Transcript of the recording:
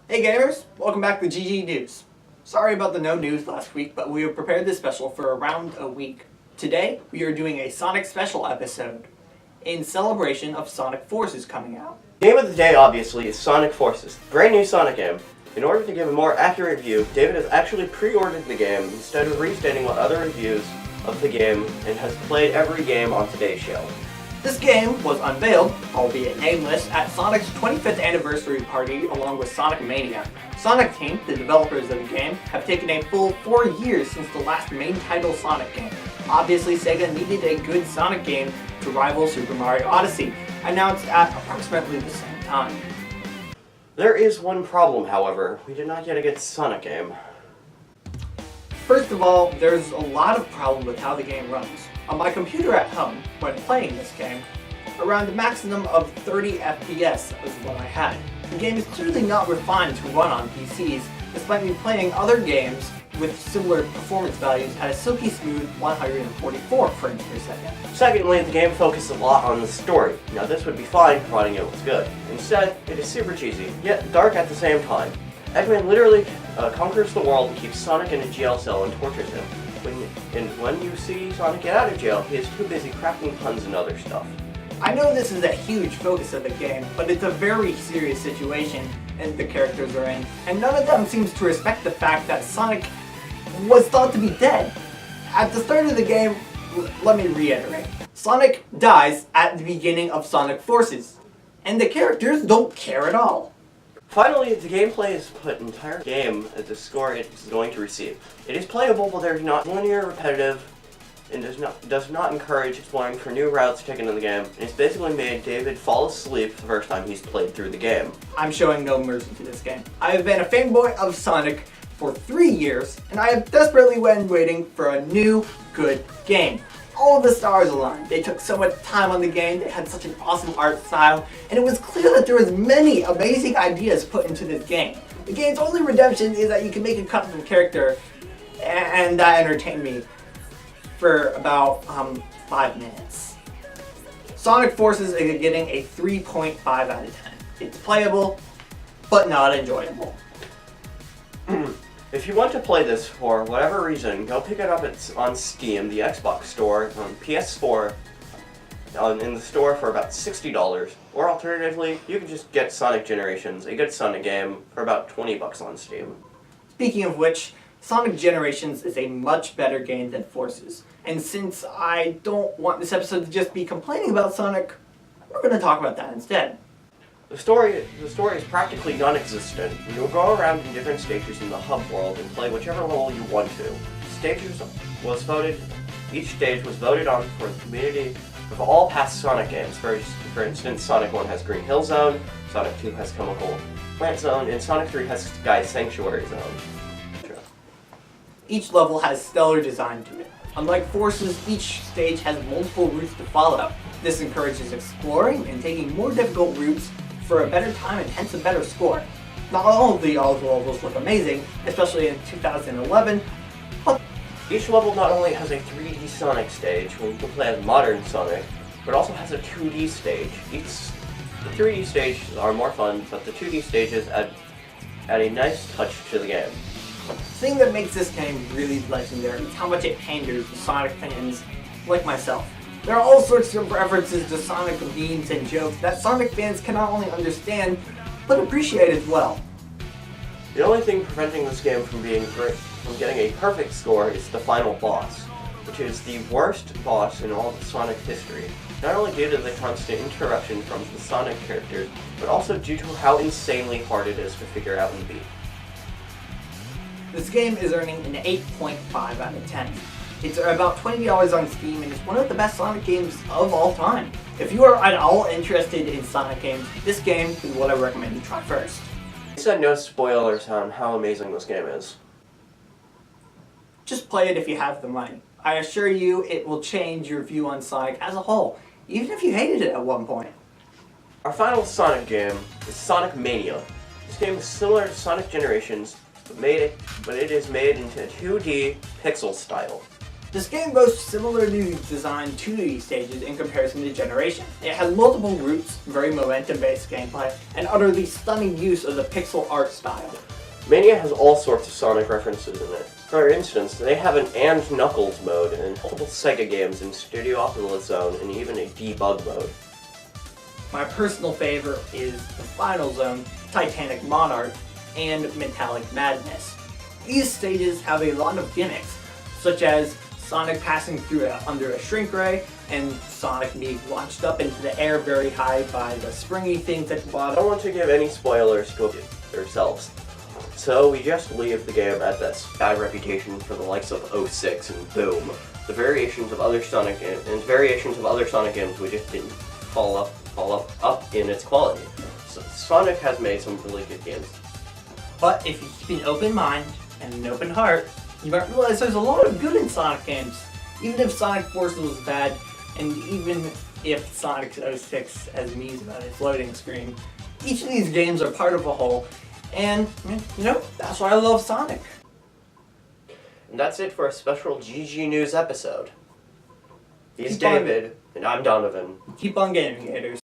Hey gamers, welcome back to GG News. Sorry about the no news last week, but we have prepared this special for around a week. Today, we are doing a Sonic special episode in celebration of Sonic Forces coming out. Game of the day, obviously, is Sonic Forces, brand new Sonic game. In order to give a more accurate view, David has actually pre-ordered the game instead of restating what other reviews of the game and has played every game on today's show. This game was unveiled, albeit nameless, at Sonic's 25th anniversary party along with Sonic Mania. Sonic Team, the developers of the game, have taken a full 4 years since the last main title Sonic game. Obviously, Sega needed a good Sonic game to rival Super Mario Odyssey, announced at approximately the same time. There is one problem, however. We did not get a good Sonic game. First of all, there's a lot of problems with how the game runs. On my computer at home, when playing this game, around a maximum of 30 FPS is what I had. The game is clearly not refined to run on PCs, despite me playing other games with similar performance values at a silky smooth 144 frames per second. Secondly, the game focused a lot on the story. Now this would be fine, providing it was good. Instead, it is super cheesy, yet dark at the same time. Eggman literally conquers the world and keeps Sonic in a jail cell and tortures him. When you see Sonic get out of jail, he is too busy crafting puns and other stuff. I know this is a huge focus of the game, but it's a very serious situation and the characters are in, and none of them seems to respect the fact that Sonic was thought to be dead. At the start of the game, let me reiterate, Sonic dies at the beginning of Sonic Forces, and the characters don't care at all. Finally, the gameplay is put entire game at the score it is going to receive. It is playable, but they're not linear, repetitive, and does not encourage exploring for new routes taken in the game. And it's basically made David fall asleep the first time he's played through the game. I'm showing no mercy to this game. I have been a fanboy of Sonic for 3 years, and I have desperately been waiting for a new, good game. All of the stars aligned. They took so much time on the game, they had such an awesome art style, and it was clear that there was many amazing ideas put into this game. The game's only redemption is that you can make a custom character, and that entertained me for about 5 minutes. Sonic Forces is getting a 3.5 out of 10. It's playable, but not enjoyable. If you want to play this for whatever reason, go pick it up on Steam, the Xbox store, on PS4, in the store for about $60. Or alternatively, you can just get Sonic Generations, a good Sonic game, for about $20 on Steam. Speaking of which, Sonic Generations is a much better game than Forces. And since I don't want this episode to just be complaining about Sonic, we're going to talk about that instead. The story is practically non-existent. You'll go around in different stages in the hub world and play whichever level you want to. Each stage was voted on for the community of all past Sonic games. For instance, Sonic 1 has Green Hill Zone, Sonic 2 has Chemical Plant Zone, and Sonic 3 has Sky Sanctuary Zone. Each level has stellar design to it. Unlike Forces, each stage has multiple routes to follow. This encourages exploring and taking more difficult routes for a better time and hence a better score. Not all of the levels look amazing, especially in 2011, but each level not only has a 3D Sonic stage, where you can play as modern Sonic, but also has a 2D stage. The 3D stages are more fun, but the 2D stages add a nice touch to the game. the thing that makes this game really legendary is how much it panders to Sonic fans like myself. There are all sorts of references to Sonic memes and jokes that Sonic fans can not only understand, but appreciate as well. The only thing preventing this game from getting a perfect score is the final boss, which is the worst boss in all of Sonic history, not only due to the constant interruption from the Sonic characters, but also due to how insanely hard it is to figure out and beat. This game is earning an 8.5 out of 10. It's about $20 on Steam and it's one of the best Sonic games of all time. If you are at all interested in Sonic games, this game is what I recommend you try first. I said no spoilers on how amazing this game is. Just play it if you have the money. I assure you it will change your view on Sonic as a whole, even if you hated it at one point. Our final Sonic game is Sonic Mania. This game is similar to Sonic Generations, but it is made into a 2D pixel style. This game boasts similarly designed 2D stages in comparison to Generation. It has multiple routes, very momentum-based gameplay, and utterly stunning use of the pixel art style. Mania has all sorts of Sonic references in it. For instance, they have an And Knuckles mode in multiple Sega games in Studio Optimal Zone and even a debug mode. My personal favorite is the final zone, Titanic Monarch, and Metallic Madness. These stages have a lot of gimmicks, such as Sonic passing through under a shrink ray, and Sonic being launched up into the air very high by the springy things at the I bottom. don't want to give any spoilers to yourselves, so we just leave the game at this bad reputation for the likes of 06 and Boom. The variations of other Sonic games we just didn't follow up in its quality. So Sonic has made some really good games. But if you keep an open mind and an open heart, you might realize there's a lot of good in Sonic games. Even if Sonic Forces was bad, and even if Sonic 06 has memes about its loading screen, each of these games are part of a whole, and, you know, that's why I love Sonic. And that's it for a special GG News episode. He's Keep on- David, and I'm Donovan. Keep on gaming, Gators.